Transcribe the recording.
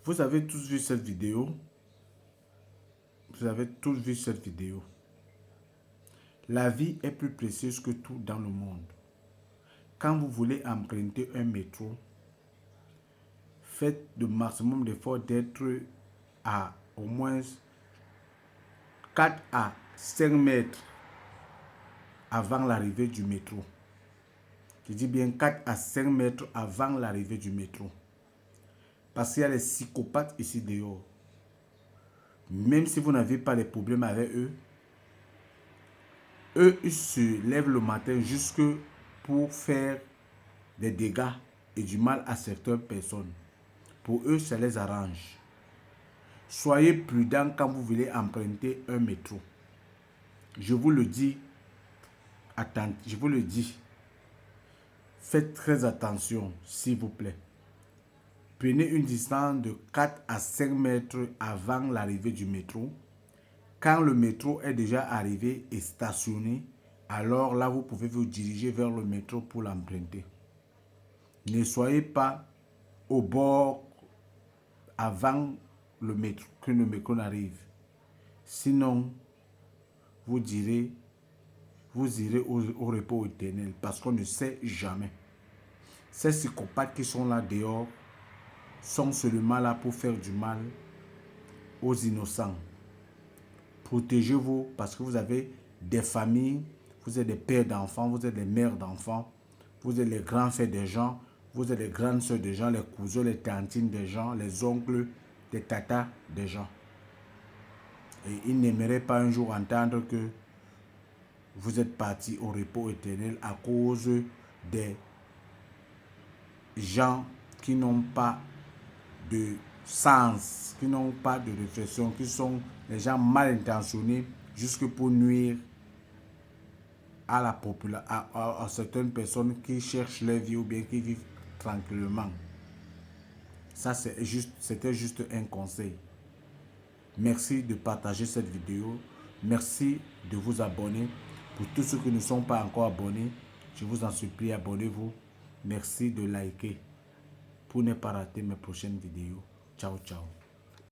Vous avez tous vu cette vidéo. Vous avez tous vu cette vidéo. La vie est plus précieuse que tout dans le monde. Quand vous voulez emprunter un métro, faites le maximum d'efforts d'être à au moins 4 à 5 mètres avant l'arrivée du métro. Je dis bien 4 à 5 mètres avant l'arrivée du métro. Parce qu'il y a les psychopathes ici dehors. Même si vous n'avez pas de problèmes avec eux, ils se lèvent le matin jusque pour faire des dégâts et du mal à certaines personnes. Pour eux, ça les arrange. Soyez prudents quand vous voulez emprunter un métro. Je vous le dis, faites très attention, s'il vous plaît. Prenez une distance de 4 à 5 mètres avant l'arrivée du métro. Quand le métro est déjà arrivé et stationné, alors là, vous pouvez vous diriger vers le métro pour l'emprunter. Ne soyez pas au bord avant le métro, que le métro n'arrive. Sinon, vous irez au repos éternel parce qu'on ne sait jamais. Ces psychopathes qui sont là dehors sont seulement là pour faire du mal aux innocents. Protégez-vous parce que vous avez des familles, vous êtes des pères d'enfants, vous êtes des mères d'enfants, vous êtes les grands frères des gens, vous êtes les grandes soeurs des gens, les cousins, les tantines des gens, les oncles, les tatas des gens. Et ils n'aimeraient pas un jour entendre que vous êtes partis au repos éternel à cause des gens qui n'ont pas de sens, qui n'ont pas de réflexion, qui sont des gens mal intentionnés jusque pour nuire à la population, à certaines personnes qui cherchent leur vie ou bien qui vivent tranquillement. Ça, c'était juste un conseil. Merci de partager cette vidéo. Merci de vous abonner. Pour tous ceux qui ne sont pas encore abonnés, je vous en supplie, abonnez-vous. Merci de liker pour ne pas rater mes prochaines vidéos. Ciao, ciao.